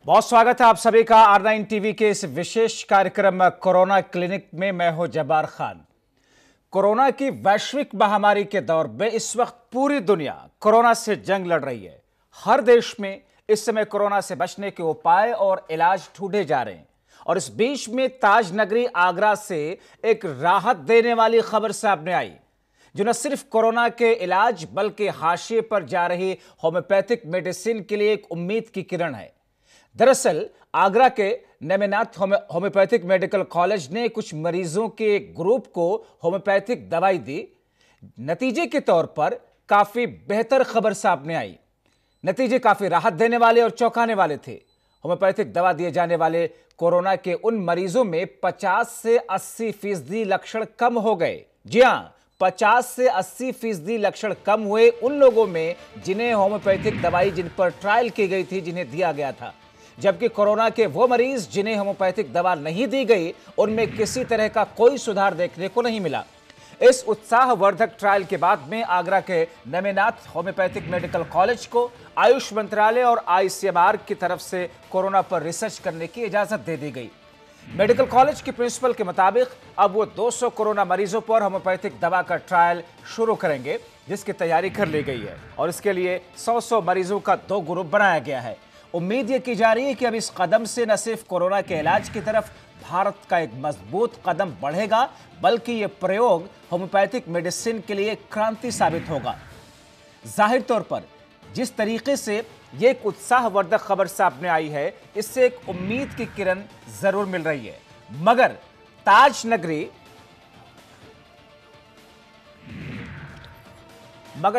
बहुत स्वागत है आप सभी का R9 टीवी के इस विशेष कार्यक्रम कोरोना क्लिनिक में। मैं हूं जब्बार खान। कोरोना की वैश्विक महामारी के दौर में इस वक्त पूरी दुनिया कोरोना से जंग लड़ रही है। हर देश में इस समय कोरोना से बचने के उपाय और इलाज ढूंढे जा रहे हैं और इस बीच में ताज नगरी आगरा से एक राहत देने वाली खबर सामने आई, जो न सिर्फ कोरोना के इलाज बल्कि हाशिए पर जा रही होम्योपैथिक मेडिसिन के लिए एक उम्मीद की किरण है। दरअसल आगरा के नेमिनाथ होम्योपैथिक मेडिकल कॉलेज ने कुछ मरीजों के ग्रुप को होम्योपैथिक दवाई दी। नतीजे के तौर पर काफी बेहतर खबर सामने आई। नतीजे काफी राहत देने वाले और चौंकाने वाले थे। होम्योपैथिक दवा दिए जाने वाले कोरोना के उन मरीजों में 50 से 80% लक्षण कम हो गए। जी हां, 50 से 80% लक्षण कम हुए उन लोगों में जिन्हें होम्योपैथिक दवाई जिन पर ट्रायल की गई थी, जिन्हें दिया गया था। जबकि कोरोना के वो मरीज जिन्हें होम्योपैथिक दवा नहीं दी गई, उनमें किसी तरह का कोई सुधार देखने को नहीं मिला। इस उत्साहवर्धक ट्रायल के बाद में आगरा के नेमिनाथ होम्योपैथिक मेडिकल कॉलेज को आयुष मंत्रालय और ICMR की तरफ से कोरोना पर रिसर्च करने की इजाजत दे दी गई। मेडिकल कॉलेज के प्रिंसिपल के मुताबिक अब वो 200 कोरोना मरीजों पर होम्योपैथिक दवा का ट्रायल शुरू करेंगे, जिसकी तैयारी कर ली गई है और इसके लिए 100 मरीजों का 2 ग्रुप बनाया गया है। उम्मीद ये की जा रही है कि अब इस कदम से न सिर्फ कोरोना के इलाज की तरफ भारत का एक मजबूत कदम बढ़ेगा, बल्कि ये प्रयोग होम्योपैथिक मेडिसिन के लिए क्रांति साबित होगा। जाहिर तौर पर जिस तरीके से ये एक उत्साहवर्धक खबर सामने आई है, इससे एक उम्मीद की किरण जरूर मिल रही है। मगर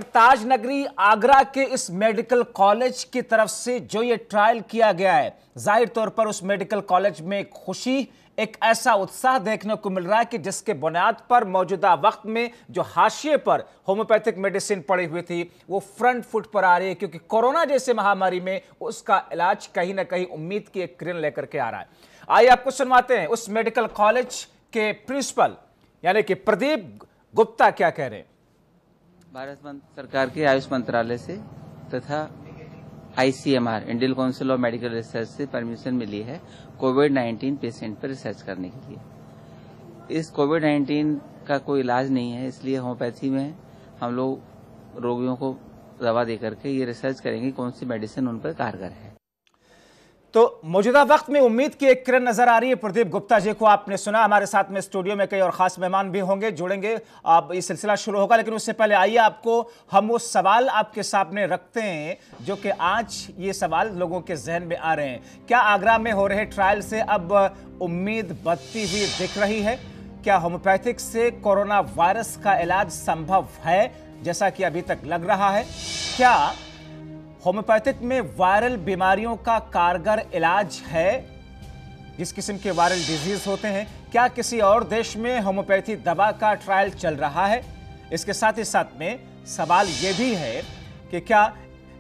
ताज नगरी आगरा के इस मेडिकल कॉलेज की तरफ से जो ये ट्रायल किया गया है, जाहिर तौर पर उस मेडिकल कॉलेज में एक खुशी, एक ऐसा उत्साह देखने को मिल रहा है कि जिसके बुनियाद पर मौजूदा वक्त में जो हाशिए पर होम्योपैथिक मेडिसिन पड़ी हुई थी, वो फ्रंट फुट पर आ रही है, क्योंकि कोरोना जैसे महामारी में उसका इलाज कहीं ना कहीं उम्मीद की एक किरण लेकर के आ रहा है। आइए आपको सुनवाते हैं उस मेडिकल कॉलेज के प्रिंसिपल यानी कि प्रदीप गुप्ता क्या कह रहे हैं। भारत सरकार के आयुष मंत्रालय से तथा ICMR Indian council of medical research से परमिशन मिली है कोविड-19 पेशेंट पर रिसर्च करने के लिए। इस कोविड-19 का कोई इलाज नहीं है, इसलिए होम्योपैथी में हम लोग रोगियों को दवा देकर के ये रिसर्च करेंगे कौन सी मेडिसिन उन पर कारगर है। तो मौजूदा वक्त में उम्मीद की एक किरण नजर आ रही है। प्रदीप गुप्ता जी को आपने सुना, हमारे साथ में स्टूडियो में कई और खास मेहमान भी होंगे, जुड़ेंगे। अब ये सिलसिला शुरू होगा, लेकिन उससे पहले आइए आपको हम वो सवाल आपके सामने रखते हैं जो कि आज ये सवाल लोगों के जहन में आ रहे हैं। क्या आगरा में हो रहे ट्रायल से अब उम्मीद बढ़ती हुई दिख रही है? क्या होम्योपैथिक से कोरोना वायरस का इलाज संभव है जैसा कि अभी तक लग रहा है? क्या होम्योपैथिक में वायरल बीमारियों का कारगर इलाज है, जिस किस्म के वायरल डिजीज होते हैं? क्या किसी और देश में होम्योपैथी दवा का ट्रायल चल रहा है? इसके साथ ही साथ में सवाल यह भी है कि क्या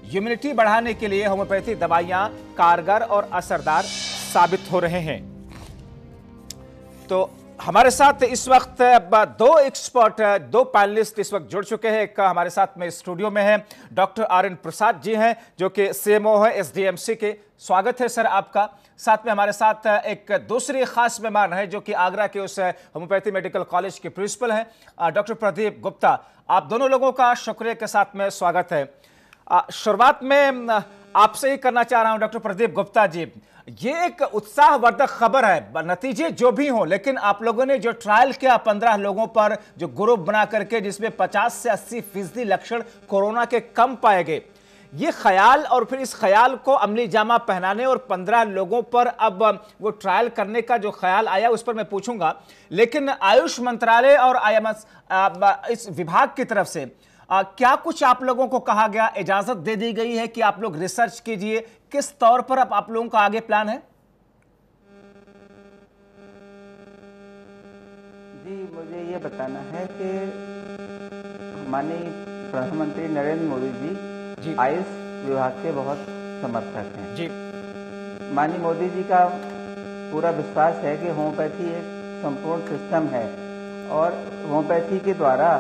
इम्यूनिटी बढ़ाने के लिए होम्योपैथी दवाइयां कारगर और असरदार साबित हो रहे हैं? तो हमारे साथ इस वक्त 2 एक्सपर्ट, 2 पैनलिस्ट इस वक्त जुड़ चुके हैं। एक हमारे साथ में स्टूडियो में है डॉक्टर RN प्रसाद जी हैं, जो कि CMO है SDMC के। स्वागत है सर आपका। साथ में हमारे साथ एक दूसरी खास मेहमान है जो कि आगरा के उस होम्योपैथी मेडिकल कॉलेज के प्रिंसिपल हैं, डॉक्टर प्रदीप गुप्ता। आप दोनों लोगों का शुक्रिया के साथ में स्वागत है। शुरुआत में आपसे ही करना चाह रहा हूं डॉक्टर प्रदीप गुप्ता जी, ये एक उत्साहवर्धक खबर है, नतीजे जो भी हों, लेकिन आप लोगों ने जो ट्रायल किया 15 लोगों पर, जो ग्रुप बना करके, जिसमें 50 से 80% लक्षण कोरोना के कम पाए गए, ये ख्याल और फिर इस ख्याल को अमली जामा पहनाने और 15 लोगों पर अब वो ट्रायल करने का जो ख्याल आया उस पर मैं पूछूंगा, लेकिन आयुष मंत्रालय और IMS इस विभाग की तरफ से क्या कुछ आप लोगों को कहा गया, इजाजत दे दी गई है कि आप लोग रिसर्च कीजिए? किस तौर पर अब आप लोगों का आगे प्लान है? जी, मुझे ये बताना है कि माननीय प्रधानमंत्री नरेंद्र मोदी जी आयुष विभाग के बहुत समर्थक हैं जी। माननीय मोदी जी का पूरा विश्वास है कि होम्योपैथी एक संपूर्ण सिस्टम है और होम्योपैथी के द्वारा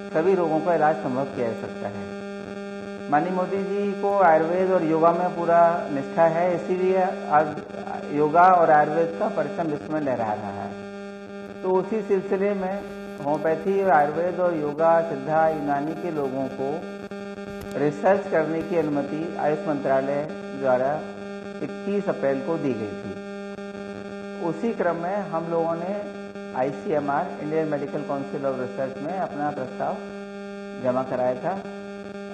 सभी रोगों का इलाज संभव किया जा सकता है। माननीय मोदी जी को आयुर्वेद और योगा में पूरा निष्ठा है, इसीलिए आज योगा और आयुर्वेद का परचम विश्व में लहरा रहा है। तो उसी सिलसिले में होम्योपैथी और आयुर्वेद और योगा, सिद्धा, यूनानी के लोगों को रिसर्च करने की अनुमति आयुष मंत्रालय द्वारा 21 अप्रैल को दी गई थी। उसी क्रम में हम लोगों ने ICMR Indian medical council of research में अपना प्रस्ताव जमा कराया था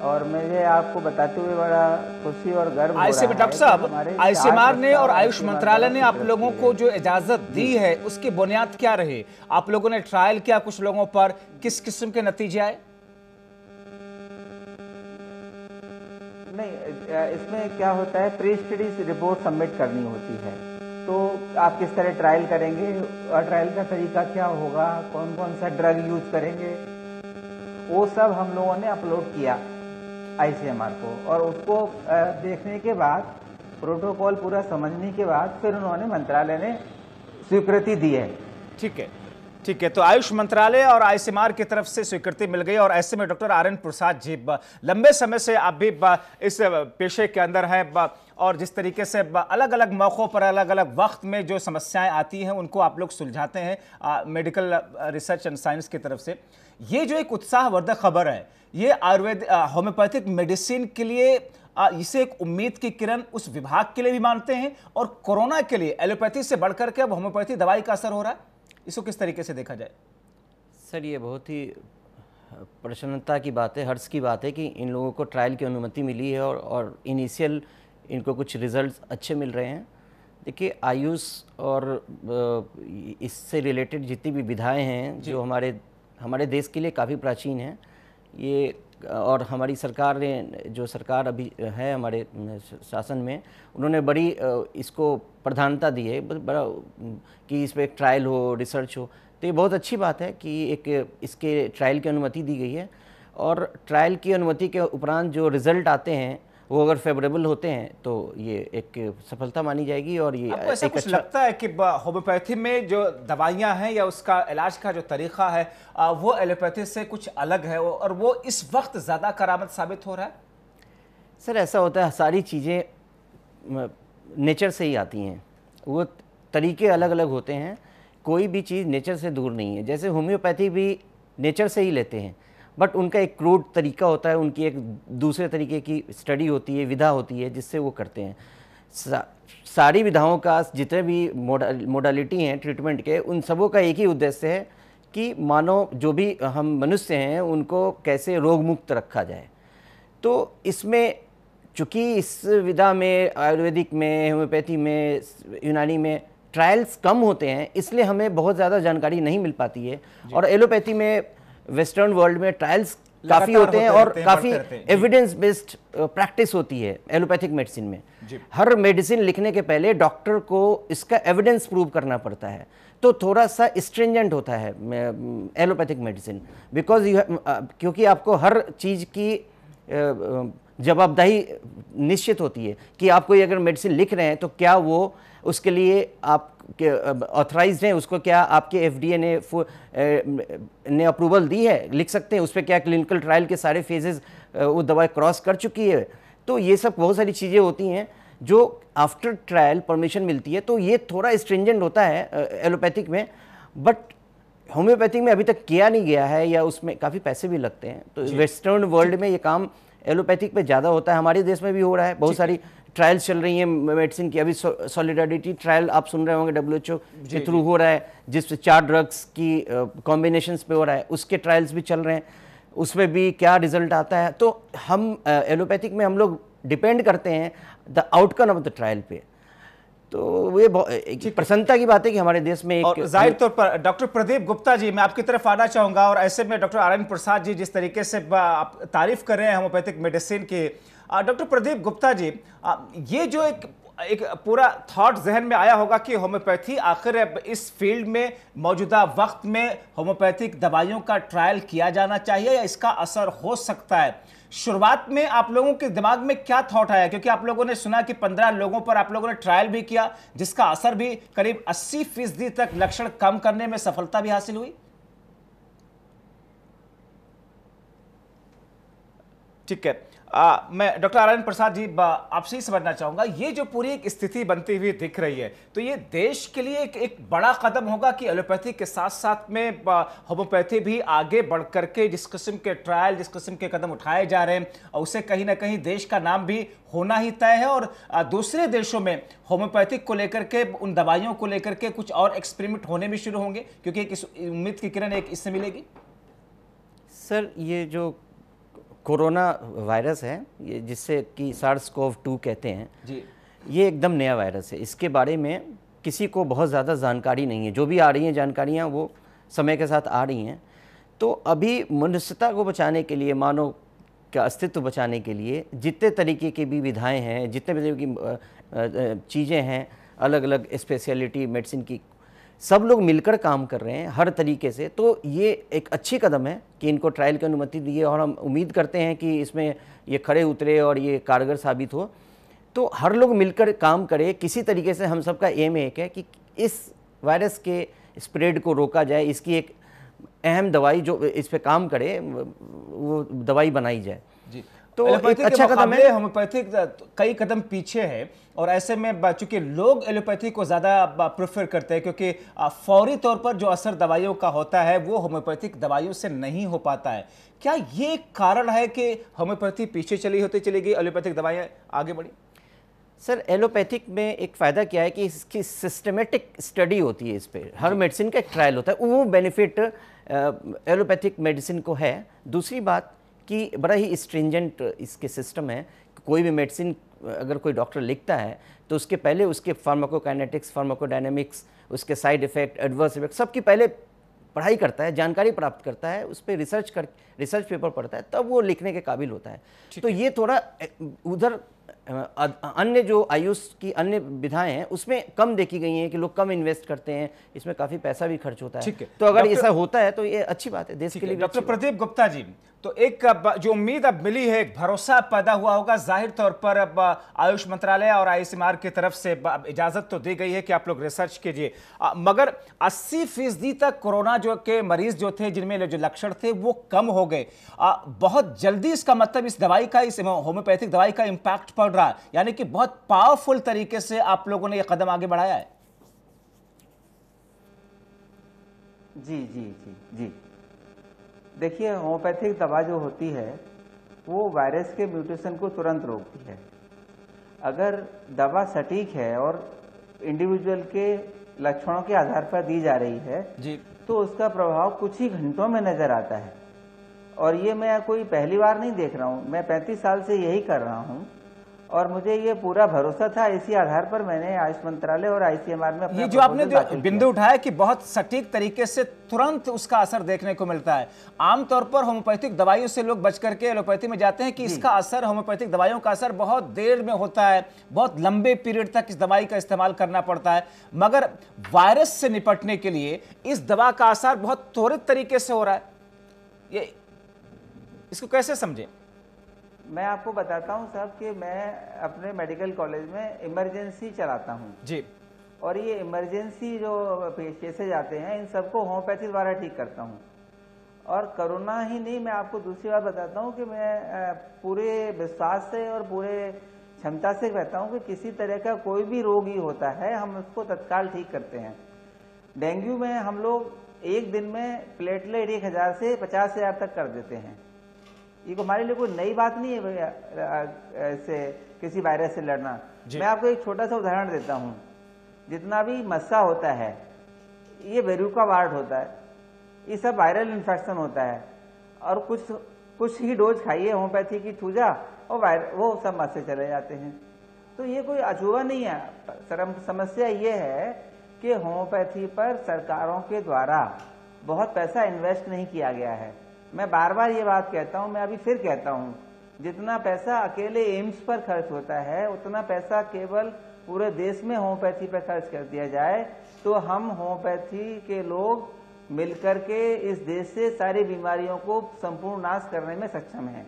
और मुझे आपको बताते हुए बड़ा खुशी और गर्व हो रहा है। डॉक्टर साहब, ICMR ने और आयुष मंत्रालय ने आप लोगों को जो इजाजत दी है उसकी बुनियाद क्या रही? आप लोगों ने ट्रायल किया कुछ लोगों पर, किस किस्म के नतीजे आए? नहीं, इसमें क्या होता है, प्री स्टडी रिपोर्ट सबमिट करनी होती है। तो आप किस तरह ट्रायल करेंगे और ट्रायल का तरीका क्या होगा, कौन कौन सा ड्रग यूज करेंगे, वो सब हम लोगों ने अपलोड किया ICMR को, और उसको देखने के बाद, प्रोटोकॉल पूरा समझने के बाद फिर उन्होंने मंत्रालय ने स्वीकृति दी है। ठीक है, ठीक है। तो आयुष मंत्रालय और ICMR की तरफ से स्वीकृति मिल गई और ऐसे में डॉक्टर RN प्रसाद जी, लंबे समय से आप भी इस पेशे के अंदर हैं और जिस तरीके से अलग अलग मौक़ों पर अलग अलग वक्त में जो समस्याएं आती हैं उनको आप लोग सुलझाते हैं मेडिकल रिसर्च एंड साइंस की तरफ से, ये जो एक उत्साहवर्धक खबर है, ये आयुर्वेद होम्योपैथिक मेडिसिन के लिए इसे एक उम्मीद की किरण उस विभाग के लिए भी मानते हैं और कोरोना के लिए एलोपैथी से बढ़कर के अब होम्योपैथी दवाई का असर हो रहा है, इसको किस तरीके से देखा जाए? सर, ये बहुत ही प्रसन्नता की बात है, हर्ष की बात है कि इन लोगों को ट्रायल की अनुमति मिली है और इनिशियल इनको कुछ रिजल्ट्स अच्छे मिल रहे हैं। देखिए, आयुष और इससे रिलेटेड जितनी भी विधाएं हैं जो हमारे देश के लिए काफ़ी प्राचीन हैं, ये और हमारी सरकार ने, जो सरकार अभी है हमारे शासन में, उन्होंने बड़ी इसको प्रधानता दी है, बड़ा कि इस पर एक ट्रायल हो, रिसर्च हो। तो ये बहुत अच्छी बात है कि एक इसके ट्रायल की अनुमति दी गई है और ट्रायल की अनुमति के उपरांत जो रिज़ल्ट आते हैं वो अगर फेवरेबल होते हैं तो ये एक सफलता मानी जाएगी। और ये आपको ऐसा कुछ लगता है कि होम्योपैथी में जो दवाइयां हैं या उसका इलाज का जो तरीका है वो एलोपैथी से कुछ अलग है और वो इस वक्त ज़्यादा करामत साबित हो रहा है? सर, ऐसा होता है, सारी चीज़ें नेचर से ही आती हैं, वो तरीके अलग अलग होते हैं, कोई भी चीज़ नेचर से दूर नहीं है। जैसे होम्योपैथी भी नेचर से ही लेते हैं, बट उनका एक क्रूड तरीका होता है, उनकी एक दूसरे तरीके की स्टडी होती है, विधा होती है जिससे वो करते हैं। सारी विधाओं का जितने भी मोडालिटी हैं ट्रीटमेंट के, उन सबों का एक ही उद्देश्य है कि मानव जो भी हम मनुष्य हैं उनको कैसे रोग मुक्त रखा जाए। तो इसमें चूँकि इस विधा में, आयुर्वेदिक में, होम्योपैथी में, यूनानी में ट्रायल्स कम होते हैं, इसलिए हमें बहुत ज़्यादा जानकारी नहीं मिल पाती है। और एलोपैथी में, वेस्टर्न वर्ल्ड में ट्रायल्स काफ़ी होते हैं और काफ़ी एविडेंस बेस्ड प्रैक्टिस होती है एलोपैथिक मेडिसिन में। हर मेडिसिन लिखने के पहले डॉक्टर को इसका एविडेंस प्रूव करना पड़ता है, तो थोड़ा सा स्ट्रिंजेंट होता है एलोपैथिक मेडिसिन, बिकॉज क्योंकि आपको हर चीज़ की जवाबदेही निश्चित होती है कि आप कोई अगर मेडिसिन लिख रहे हैं तो क्या वो उसके लिए आप ऑथराइज्ड हैं, उसको क्या आपके FDA ने अप्रूवल दी है, लिख सकते हैं, उस पर क्या क्लिनिकल ट्रायल के सारे फेजेस वो दवाई क्रॉस कर चुकी है। तो ये सब बहुत सारी चीज़ें होती हैं जो आफ्टर ट्रायल परमिशन मिलती है, तो ये थोड़ा स्ट्रिंजेंट होता है एलोपैथिक में, बट होम्योपैथिक में अभी तक किया नहीं गया है या उसमें काफ़ी पैसे भी लगते हैं। तो वेस्टर्न वर्ल्ड में ये काम एलोपैथिक पे ज़्यादा होता है, हमारे देश में भी हो रहा है, बहुत सारी ट्रायल्स चल रही हैं मेडिसिन की। अभी सॉलिडारिटी ट्रायल आप सुन रहे होंगे, WHO के थ्रू हो रहा है, जिस 4 ड्रग्स की कॉम्बिनेशंस पे हो रहा है, उसके ट्रायल्स भी चल रहे हैं, उसमें भी क्या रिजल्ट आता है। तो हम एलोपैथिक में हम लोग डिपेंड करते हैं the outcome of the trial पे। तो ये एक प्रसन्नता की बात है कि हमारे देश में एक जाहिर तौर पर डॉक्टर प्रदीप गुप्ता जी, मैं आपकी तरफ आना चाहूंगा और ऐसे में डॉक्टर RN प्रसाद जी जिस तरीके से आप तारीफ कर रहे हैं होम्योपैथिक मेडिसिन की, डॉक्टर प्रदीप गुप्ता जी, ये जो एक पूरा थॉट जहन में आया होगा कि होम्योपैथी आखिर इस फील्ड में मौजूदा वक्त में होम्योपैथिक दवाइयों का ट्रायल किया जाना चाहिए या इसका असर हो सकता है। शुरुआत में आप लोगों के दिमाग में क्या थॉट आया, क्योंकि आप लोगों ने सुना कि 15 लोगों पर आप लोगों ने ट्रायल भी किया जिसका असर भी करीब 80% तक लक्षण कम करने में सफलता भी हासिल हुई? ठीक है, मैं डॉक्टर आर्यन प्रसाद जी आपसे ही समझना चाहूंगा, ये जो पूरी एक स्थिति बनती हुई दिख रही है, तो ये देश के लिए एक बड़ा कदम होगा कि एलोपैथी के साथ साथ में होम्योपैथी भी आगे बढ़ करके जिस किस्म के ट्रायल, जिस किस्म के कदम उठाए जा रहे हैं, उसे कहीं ना कहीं देश का नाम भी होना ही तय है। और दूसरे देशों में होम्योपैथिक को लेकर के, उन दवाइयों को लेकर के कुछ और एक्सपेरिमेंट होने भी शुरू होंगे, क्योंकि एक उम्मीद की किरण एक इससे मिलेगी। सर, ये जो कोरोना वायरस है, ये जिससे कि SARS-CoV-2 कहते हैं जी, ये एकदम नया वायरस है। इसके बारे में किसी को बहुत ज़्यादा जानकारी नहीं है। जो भी आ रही हैं जानकारियाँ वो समय के साथ आ रही हैं। तो अभी मनुष्यता को बचाने के लिए, मानव का अस्तित्व बचाने के लिए जितने तरीके की भी विधाएँ हैं, जितने तरीके की चीज़ें हैं, अलग अलग स्पेशलिटी मेडिसिन की, सब लोग मिलकर काम कर रहे हैं हर तरीके से। तो ये एक अच्छी कदम है कि इनको ट्रायल की अनुमति दी है, और हम उम्मीद करते हैं कि इसमें ये खड़े उतरे और ये कारगर साबित हो। तो हर लोग मिलकर काम करे किसी तरीके से। हम सबका एम एक है कि इस वायरस के स्प्रेड को रोका जाए। इसकी एक अहम दवाई जो इस पे काम करे, वो दवाई बनाई जाए। जी, तो एक अच्छा कदम है। होम्योपैथिक कई कदम पीछे है, और ऐसे में चूंकि लोग एलोपैथी को ज़्यादा प्रेफर करते हैं, क्योंकि फौरी तौर पर जो असर दवाइयों का होता है वो होम्योपैथिक दवाइयों से नहीं हो पाता है। क्या ये कारण है कि होम्योपैथी पीछे चली गई, एलोपैथिक दवाइयाँ आगे बढ़ी? सर, एलोपैथिक में एक फ़ायदा क्या है कि इसकी सिस्टमेटिक स्टडी होती है। इस पर हर मेडिसिन का एक ट्रायल होता है। वो बेनिफिट एलोपैथिक मेडिसिन को है। दूसरी बात कि बड़ा ही स्ट्रिंजेंट इसके सिस्टम है। कोई भी मेडिसिन अगर कोई डॉक्टर लिखता है तो उसके पहले उसके फार्माकोकाइनेटिक्स, फार्माकोडायनेमिक्स, उसके साइड इफ़ेक्ट, एडवर्स इफेक्ट, सबकी पहले पढ़ाई करता है, जानकारी प्राप्त करता है, उस पर रिसर्च पेपर पढ़ता है, तब वो लिखने के काबिल होता है। तो ये थोड़ा उधर अन्य जो आयुष की अन्य विधाएं हैं उसमें कम देखी गई हैं कि लोग कम इन्वेस्ट करते हैं, इसमें काफ़ी पैसा भी खर्च होता है। तो अगर ऐसा होता है तो ये अच्छी बात है देश के लिए। डॉक्टर प्रदीप गुप्ता जी, तो एक जो उम्मीद अब मिली है, एक भरोसा पैदा हुआ होगा, जाहिर तौर पर अब आयुष मंत्रालय और ICMR की तरफ से इजाजत तो दी गई है कि आप लोग रिसर्च कीजिए, मगर 80% तक कोरोना जो के मरीज जो थे, जिनमें जो लक्षण थे वो कम हो गए बहुत जल्दी। इसका मतलब इस दवाई का, इस होम्योपैथिक दवाई का इंपैक्ट पड़ रहा है, यानी कि बहुत पावरफुल तरीके से आप लोगों ने यह कदम आगे बढ़ाया है। जी जी जी जी, देखिए, होम्योपैथिक दवा जो होती है वो वायरस के म्यूटेशन को तुरंत रोकती है। अगर दवा सटीक है और इंडिविजुअल के लक्षणों के आधार पर दी जा रही है जी, तो उसका प्रभाव कुछ ही घंटों में नजर आता है। और ये मैं कोई पहली बार नहीं देख रहा हूँ, मैं 35 साल से यही कर रहा हूँ, और मुझे ये पूरा भरोसा था। इसी आधार पर मैंने आयुष मंत्रालय और ICMR में ये जो आपने बिंदु उठाया कि बहुत सटीक तरीके से तुरंत उसका असर देखने को मिलता है। आमतौर पर होम्योपैथिक दवाइयों से लोग बच करके एलोपैथी में जाते हैं कि इसका असर, होम्योपैथिक दवाइयों का असर बहुत देर में होता है, बहुत लंबे पीरियड तक इस दवाई का इस्तेमाल करना पड़ता है। मगर वायरस से निपटने के लिए इस दवा का असर बहुत त्वरित तरीके से हो रहा है। ये इसको कैसे समझें? मैं आपको बताता हूं साहब कि मैं अपने मेडिकल कॉलेज में इमरजेंसी चलाता हूं जी, और ये इमरजेंसी जो केसेज आते हैं इन सबको होम्योपैथी द्वारा ठीक करता हूं। और कोरोना ही नहीं, मैं आपको दूसरी बात बताता हूं कि मैं पूरे विश्वास से और पूरे क्षमता से कहता हूं कि किसी तरह का कोई भी रोग ही होता है हम उसको तत्काल ठीक करते हैं। डेंगू में हम लोग एक दिन में प्लेटलेट 1000 से 50,000 तक कर देते हैं। ये हमारे लिए कोई नई बात नहीं है ऐसे किसी वायरस से लड़ना। मैं आपको एक छोटा सा उदाहरण देता हूँ। जितना भी मस्सा होता है, ये वेरुका वार्ड होता है, ये सब वायरल इन्फेक्शन होता है, और कुछ ही डोज खाइए होम्योपैथी की चूजा और वो सब मस्से चले जाते हैं। तो ये कोई अजूबा नहीं है। समस्या ये है कि होम्योपैथी पर सरकारों के द्वारा बहुत पैसा इन्वेस्ट नहीं किया गया है। मैं बार बार ये बात कहता हूँ, मैं अभी फिर कहता हूँ, जितना पैसा अकेले एम्स पर खर्च होता है उतना पैसा केवल पूरे देश में होम्योपैथी पर खर्च कर दिया जाए तो हम होम्योपैथी के लोग मिलकर के इस देश से सारी बीमारियों को संपूर्ण नाश करने में सक्षम हैं।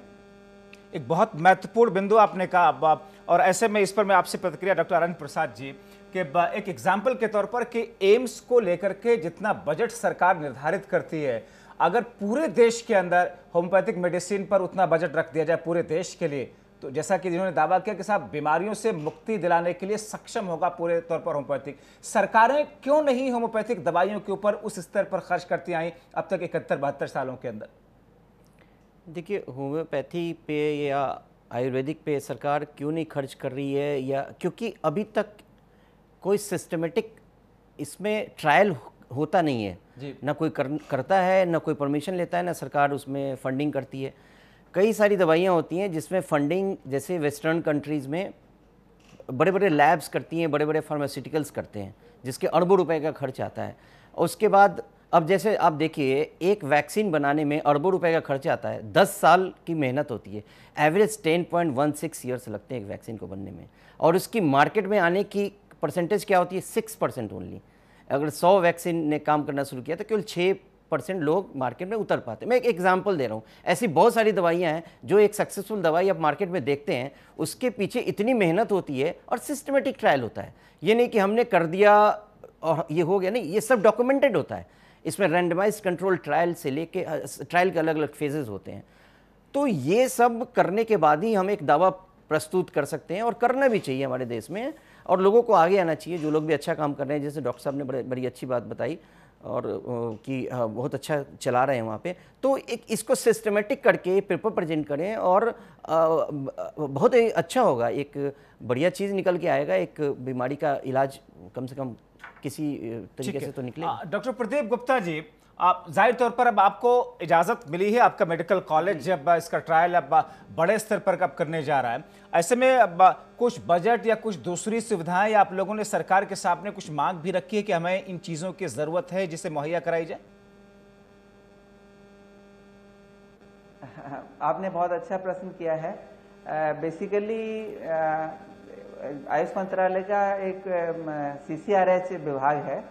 एक बहुत महत्वपूर्ण बिंदु आपने कहा, और ऐसे में इस पर मैं आपसे प्रतिक्रिया डॉक्टर आर्यन प्रसाद जी कि एक एग्जाम्पल के तौर पर कि एम्स को लेकर के जितना बजट सरकार निर्धारित करती है, अगर पूरे देश के अंदर होम्योपैथिक मेडिसिन पर उतना बजट रख दिया जाए पूरे देश के लिए, तो जैसा कि जिन्होंने दावा किया कि साहब बीमारियों से मुक्ति दिलाने के लिए सक्षम होगा पूरे तौर पर होम्योपैथिक। सरकारें क्यों नहीं होम्योपैथिक दवाइयों के ऊपर उस स्तर पर खर्च करती आई अब तक 71-72 सालों के अंदर? देखिए, होम्योपैथी पे या आयुर्वेदिक पे सरकार क्यों नहीं खर्च कर रही है, या क्योंकि अभी तक कोई सिस्टमेटिक इसमें ट्रायल होता नहीं है जी। ना कोई करता है, ना कोई परमिशन लेता है, ना सरकार उसमें फंडिंग करती है। कई सारी दवाइयाँ होती हैं जिसमें फंडिंग, जैसे वेस्टर्न कंट्रीज़ में बड़े बड़े लैब्स करती हैं, बड़े बड़े फार्मास्यूटिकल्स करते हैं, जिसके अरबों रुपए का खर्च आता है। और उसके बाद अब जैसे आप देखिए, एक वैक्सीन बनाने में अरबों रुपए का खर्च आता है, 10 साल की मेहनत होती है, एवरेज 10.16 ईयर्स लगते हैं एक वैक्सीन को बनने में, और उसकी मार्केट में आने की परसेंटेज क्या होती है? 6% ओनली। अगर 100 वैक्सीन ने काम करना शुरू किया तो केवल 6% लोग मार्केट में उतर पाते। मैं एक एग्जांपल दे रहा हूँ, ऐसी बहुत सारी दवाइयाँ हैं जो एक सक्सेसफुल दवाई आप मार्केट में देखते हैं, उसके पीछे इतनी मेहनत होती है और सिस्टमेटिक ट्रायल होता है। ये नहीं कि हमने कर दिया और ये हो गया, नहीं, ये सब डॉक्यूमेंटेड होता है। इसमें रैंडमाइज कंट्रोल ट्रायल से लेके ट्रायल के अलग अलग फेजेस होते हैं। तो ये सब करने के बाद ही हम एक दावा प्रस्तुत कर सकते हैं, और करना भी चाहिए हमारे देश में, और लोगों को आगे आना चाहिए, जो लोग भी अच्छा काम कर रहे हैं। जैसे डॉक्टर साहब ने बड़ी अच्छी बात बताई, और कि बहुत अच्छा चला रहे हैं वहाँ पे। तो एक इसको सिस्टमेटिक करके पेपर प्रेजेंट करें, और बहुत ही अच्छा होगा, एक बढ़िया चीज़ निकल के आएगा, एक बीमारी का इलाज कम से कम किसी तरीके से तो निकले। डॉक्टर प्रदीप गुप्ता जी, आप जाहिर तौर पर अब आपको इजाजत मिली है, आपका मेडिकल कॉलेज जब इसका ट्रायल अब बड़े स्तर पर कब करने जा रहा है, ऐसे में अब कुछ बजट या कुछ दूसरी सुविधाएं या आप लोगों ने सरकार के सामने कुछ मांग भी रखी है कि हमें इन चीजों की जरूरत है जिसे मुहैया कराई जाए? आपने बहुत अच्छा प्रश्न किया है। बेसिकली आयुष मंत्रालय का एक CCRH विभाग है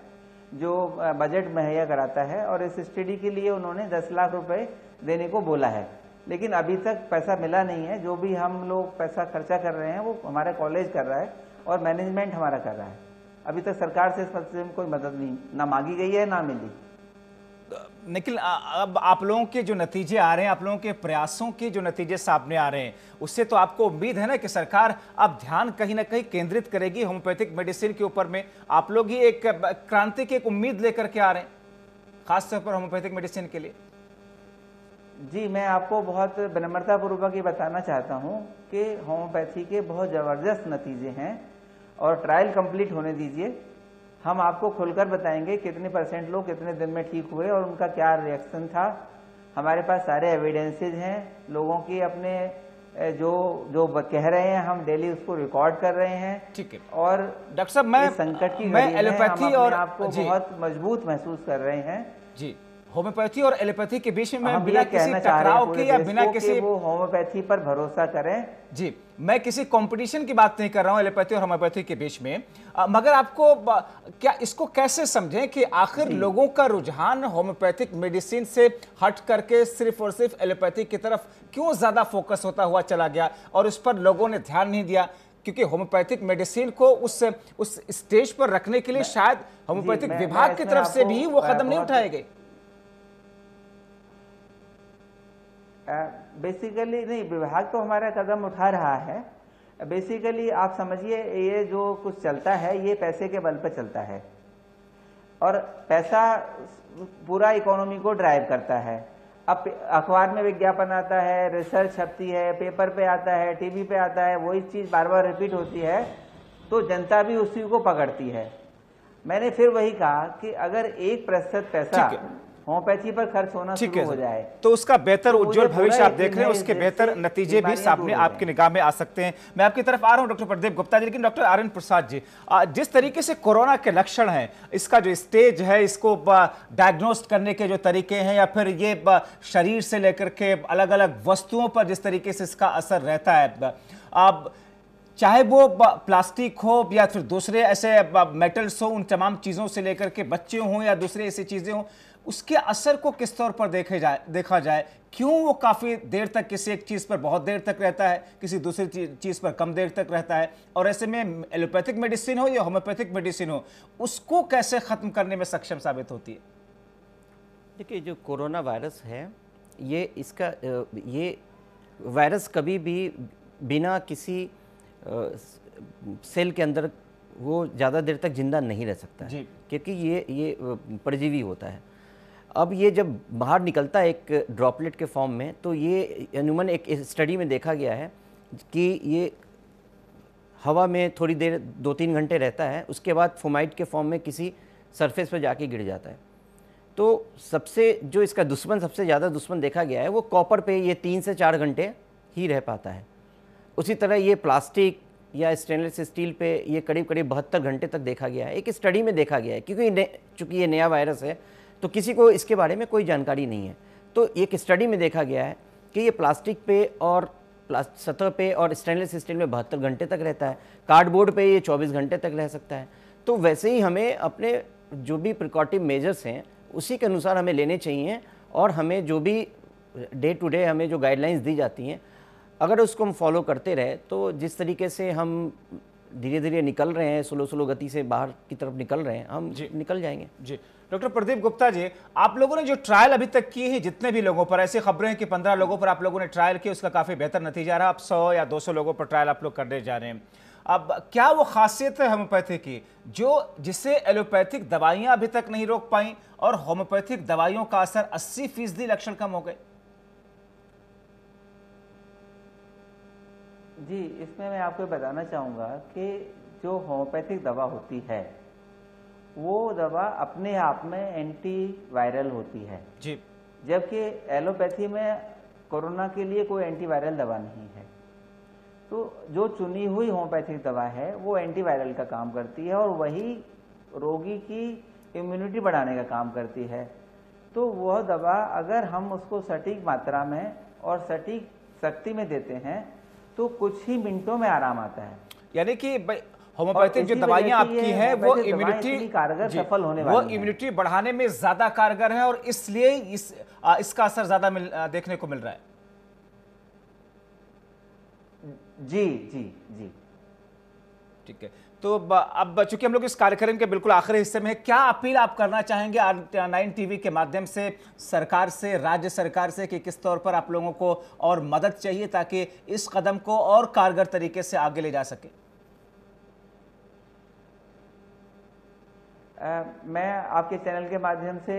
जो बजट मुहैया कराता है, और इस स्टडी के लिए उन्होंने 10 लाख रुपए देने को बोला है, लेकिन अभी तक पैसा मिला नहीं है। जो भी हम लोग पैसा खर्चा कर रहे हैं वो हमारा कॉलेज कर रहा है और मैनेजमेंट हमारा कर रहा है। अभी तक सरकार से इस मसले में कोई मदद नहीं ना मांगी गई है ना मिली। लेकिन अब आप लोगों के जो नतीजे आ रहे हैं, आप लोगों के प्रयासों के जो नतीजे सामने आ रहे हैं, उससे तो आपको उम्मीद है ना कि सरकार अब ध्यान कहीं ना कहीं केंद्रित करेगी होम्योपैथिक मेडिसिन के ऊपर में। आप लोग ही एक क्रांति की एक उम्मीद लेकर के आ रहे हैं, खासतौर पर होम्योपैथिक मेडिसिन के लिए। जी, मैं आपको बहुत विनम्रतापूर्वक ये बताना चाहता हूँ कि होम्योपैथी के बहुत ज़बरदस्त नतीजे हैं, और ट्रायल कंप्लीट होने दीजिए, हम आपको खुलकर बताएंगे कितने % लोग कितने दिन में ठीक हुए और उनका क्या रिएक्शन था। हमारे पास सारे एविडेंसेज हैं लोगों की, अपने जो कह रहे हैं, हम डेली उसको रिकॉर्ड कर रहे हैं। ठीक है। और डॉक्टर साहब, मैं संकट की मैं घड़ी में एलोपैथी हम और आपको बहुत मजबूत महसूस कर रहे हैं। जी, होम्योपैथी और एलोपैथी के बीच में हम बिना किसी टकराव के या बिना किसी वो होम्योपैथी पर भरोसा करें। जी, मैं किसी कंपटीशन की बात नहीं कर रहा हूं एलोपैथी और होम्योपैथी के बीच में, मगर आपको क्या इसको कैसे समझें कि आखिर लोगों का रुझान होम्योपैथिक मेडिसिन से हट करके सिर्फ और सिर्फ एलोपैथी की तरफ क्यों ज्यादा फोकस होता हुआ चला गया और उस पर लोगों ने ध्यान नहीं दिया? क्योंकि होम्योपैथिक मेडिसिन को उस स्टेज पर रखने के लिए शायद होम्योपैथिक विभाग की तरफ से भी वो कदम नहीं उठाए गए। बेसिकली नहीं, विभाग तो हमारा कदम उठा रहा है। बेसिकली आप समझिए, ये जो कुछ चलता है ये पैसे के बल पर चलता है, और पैसा पूरा इकोनॉमी को ड्राइव करता है। अब अखबार में विज्ञापन आता है, रिसर्च छपती है, पेपर पे आता है, टीवी पे आता है, वही चीज़ बार बार रिपीट होती है, तो जनता भी उसी को पकड़ती है। मैंने फिर वही कहा कि अगर 1% पैसा होम्योपैथी पर खर्च होना शुरू हो जाए तो उसका बेहतर उज्जवल भविष्य आप देख रहे हैं, उसके बेहतर नतीजे भी सामने आपकी निगाह में आ सकते हैं। मैं आपकी तरफ आ रहा हूं डॉक्टर प्रदीप गुप्ता जी, लेकिन डॉक्टर आर्यन प्रसाद जी, जिस तरीके से कोरोना के लक्षण हैं, इसका जो स्टेज है, इसको डायग्नोस्ट करने के जो तरीके हैं, या फिर ये शरीर से लेकर के अलग अलग वस्तुओं पर जिस तरीके से इसका असर रहता है, अब चाहे वो प्लास्टिक हो या फिर दूसरे ऐसे मेटल्स हो, उन तमाम चीज़ों से लेकर के बच्चे हों या दूसरे ऐसी चीज़ें हों, उसके असर को किस तौर पर देखा जाए? क्यों वो काफ़ी देर तक किसी एक चीज़ पर बहुत देर तक रहता है, किसी दूसरी चीज़ पर कम देर तक रहता है, और ऐसे में एलोपैथिक मेडिसिन हो या होम्योपैथिक मेडिसिन हो, उसको कैसे ख़त्म करने में सक्षम साबित होती है? देखिए, जो कोरोना वायरस है, ये वायरस कभी भी बिना किसी सेल के अंदर वो ज़्यादा देर तक जिंदा नहीं रह सकता है, क्योंकि ये परजीवी होता है। अब ये जब बाहर निकलता है एक ड्रॉपलेट के फॉर्म में, तो ये अमूमन एक स्टडी में देखा गया है कि ये हवा में थोड़ी देर 2-3 घंटे रहता है, उसके बाद फोमाइट के फॉर्म में किसी सरफेस पर जाके गिर जाता है। तो सबसे जो इसका दुश्मन, सबसे ज़्यादा दुश्मन देखा गया है वो कॉपर पे ये 3 से 4 घंटे ही रह पाता है। उसी तरह ये प्लास्टिक या स्टेनलेस स्टील पे ये करीब 72 घंटे तक देखा गया है, एक स्टडी में देखा गया है। क्योंकि चूँकि ये नया वायरस है तो किसी को इसके बारे में कोई जानकारी नहीं है, तो एक स्टडी में देखा गया है कि ये प्लास्टिक पे और सतह पे और स्टेनलेस स्टील में 72 घंटे तक रहता है, कार्डबोर्ड पे ये 24 घंटे तक रह सकता है। तो वैसे ही हमें अपने जो भी प्रिकॉटिव मेजर्स हैं उसी के अनुसार हमें लेने चाहिए, और हमें जो भी डे टू डे हमें जो गाइडलाइंस दी जाती हैं, अगर उसको हम फॉलो करते रहे तो जिस तरीके से हम धीरे धीरे निकल रहे हैं, स्लो गति से बाहर की तरफ निकल रहे हैं, हम निकल जाएंगे। जी डॉक्टर प्रदीप गुप्ता जी, आप लोगों ने जो ट्रायल अभी तक की है, जितने भी लोगों पर, ऐसी खबरें हैं कि 15 लोगों पर आप लोगों ने ट्रायल की, उसका काफ़ी बेहतर नतीजा रहा। अब 100 या 200 लोगों पर ट्रायल आप लोग करने जा रहे हैं। अब क्या वो खासियत है होम्योपैथी की जिसे एलोपैथिक दवाइयां अभी तक नहीं रोक पाई और होम्योपैथिक दवाइयों का असर 80% लक्षण कम हो गए? जी, इसमें मैं आपको बताना चाहूँगा कि जो होम्योपैथिक दवा होती है वो दवा अपने आप में एंटी वायरल होती है जी, जबकि एलोपैथी में कोरोना के लिए कोई एंटी वायरल दवा नहीं है। तो जो चुनी हुई होम्योपैथिक दवा है वो एंटी वायरल का काम करती है और वही रोगी की इम्यूनिटी बढ़ाने का काम करती है। तो वह दवा अगर हम उसको सटीक मात्रा में और सटीक शक्ति में देते हैं तो कुछ ही मिनटों में आराम आता है। यानी कि होम्योपैथिक जो दवाइयां आपकी हैं वो इम्यूनिटी कारगर सफल होने वाली, वो इम्यूनिटी बढ़ाने में ज्यादा कारगर है और इसलिए इसका असर ज्यादा देखने को मिल रहा है। जी जी जी, ठीक है। तो अब चूंकि हम लोग इस कार्यक्रम के बिल्कुल आखिरी हिस्से में है, क्या अपील आप करना चाहेंगे R9 टीवी के माध्यम से सरकार से, राज्य सरकार से, कि किस तौर पर आप लोगों को और मदद चाहिए ताकि इस कदम को और कारगर तरीके से आगे ले जा सके? मैं आपके चैनल के माध्यम से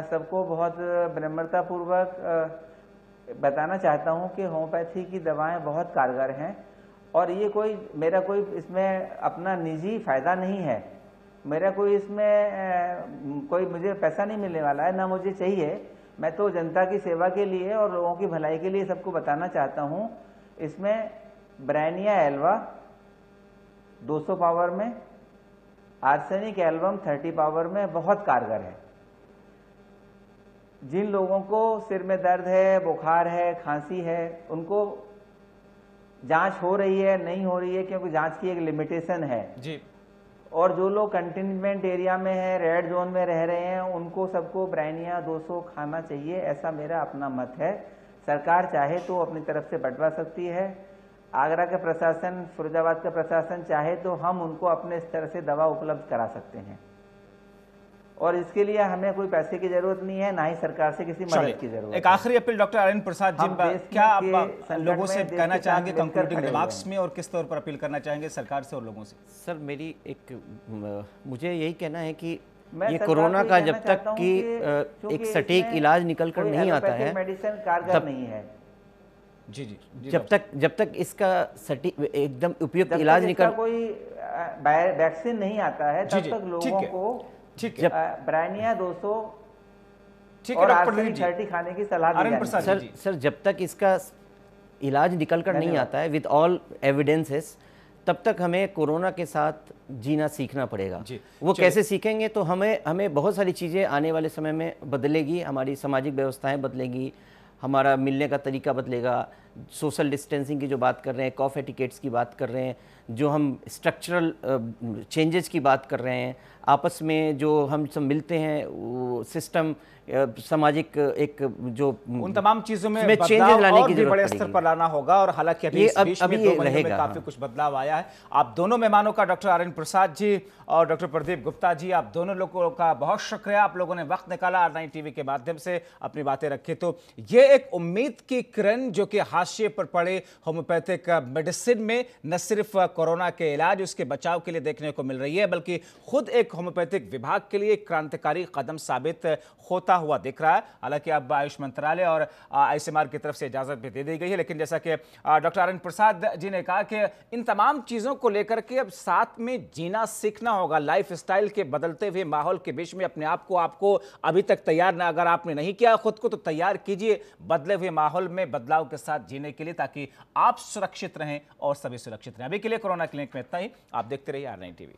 सबको बहुत विनम्रतापूर्वक बताना चाहता हूं कि होम्योपैथी की दवाएं बहुत कारगर हैं और ये मेरा कोई इसमें अपना निजी फायदा नहीं है। मेरा कोई इसमें कोई मुझे पैसा नहीं मिलने वाला है, ना मुझे चाहिए। मैं तो जनता की सेवा के लिए और लोगों की भलाई के लिए सबको बताना चाहता हूं। इसमें ब्रायनिया एल्वा 200 पावर में, आर्सेनिक एल्बम 30 पावर में बहुत कारगर है। जिन लोगों को सिर में दर्द है, बुखार है, खांसी है, उनको जांच हो रही है, नहीं हो रही है, क्योंकि जांच की एक लिमिटेशन है जी। और जो लोग कंटेनमेंट एरिया में है, रेड जोन में रह रहे हैं, उनको सबको ब्रायनिया 200 खाना चाहिए, ऐसा मेरा अपना मत है। सरकार चाहे तो अपनी तरफ से बंटवा सकती है। आगरा का प्रशासन, फिरोजाबाद का प्रशासन चाहे तो हम उनको अपने स्तर से दवा उपलब्ध करा सकते हैं और इसके लिए हमें कोई पैसे की जरूरत नहीं है, ना ही सरकार से किसी मदद की जरूरत है। एक आखिरी अपील डॉक्टर आर्यन प्रसाद जी, क्या आप लोगों से कहना चाहेंगे कंक्लूडिंग रिमार्क्स में, और किस तौर पर अपील करना चाहेंगे सरकार से और लोगों से? सर, मुझे यही कहना है कि ये कोरोना का जब तक कि एक सटीक इलाज निकल कर नहीं आता है, मेडिसिन कारगर नहीं है। जी जी, जब तक इसका सटीक एकदम उपयुक्त इलाज निकल, कोई वैक्सीन नहीं आता है, तब तक लोगों को ठीक है ब्रायनिया 200 और आर्सेनिक 30 खाने की सलाह दी जाती है। सर जब तक इसका इलाज निकल कर नहीं आता है विद ऑल एविडेंसेस, तब तक हमें कोरोना के साथ जीना सीखना पड़ेगा। वो कैसे सीखेंगे? तो हमें बहुत सारी चीज़ें आने वाले समय में बदलेगी, हमारी सामाजिक व्यवस्थाएं बदलेगी, हमारा मिलने का तरीका बदलेगा, सोशल डिस्टेंसिंग की जो बात कर रहे हैं, कॉफ एटिकेट्स की बात कर रहे हैं, जो हम स्ट्रक्चरल चेंजेस की बात कर रहे हैं, आपस में जो हम सब मिलते हैं, वो सिस्टम सामाजिक एक जो उन तमाम चीजों में चेंजेस बदलाव लाने और की भी जरूरत बड़े स्तर पर लाना होगा। और हालांकि अभी इस बीच में 2 महीनों में काफी कुछ बदलाव आया है। आप दोनों मेहमानों का, डॉक्टर आर्यन प्रसाद जी और डॉक्टर प्रदीप गुप्ता जी, आप दोनों लोगों का बहुत शुक्रिया। आप लोगों ने वक्त निकाला, R9 टीवी के माध्यम से अपनी बातें रखी। तो ये एक उम्मीद की किरण जो कि हाशिए पर पड़े होम्योपैथिक मेडिसिन में न सिर्फ कोरोना के इलाज, उसके बचाव के लिए देखने को मिल रही है, बल्कि खुद एक होम्योपैथिक विभाग के लिए एक क्रांतिकारी कदम साबित होता हुआ दिख रहा है। हालांकि अब आयुष मंत्रालय और ICMR की तरफ से इजाजत भी दे दी गई है, लेकिन जैसा कि डॉक्टर आर्यन प्रसाद जी ने कहा कि इन तमाम चीजों को लेकर के अब साथ में जीना सीखना होगा। लाइफस्टाइल के बदलते हुए माहौल के बीच में अपने आप को, आपको अभी तक तैयार ना, अगर आपने नहीं किया खुद को, तो तैयार कीजिए बदले हुए माहौल में बदलाव के साथ जीने के लिए, ताकि आप सुरक्षित रहें और सभी सुरक्षित रहें। अभी के लिए कोरोना क्लिनिक में इतना ही। आप देखते रहिए R9 टीवी।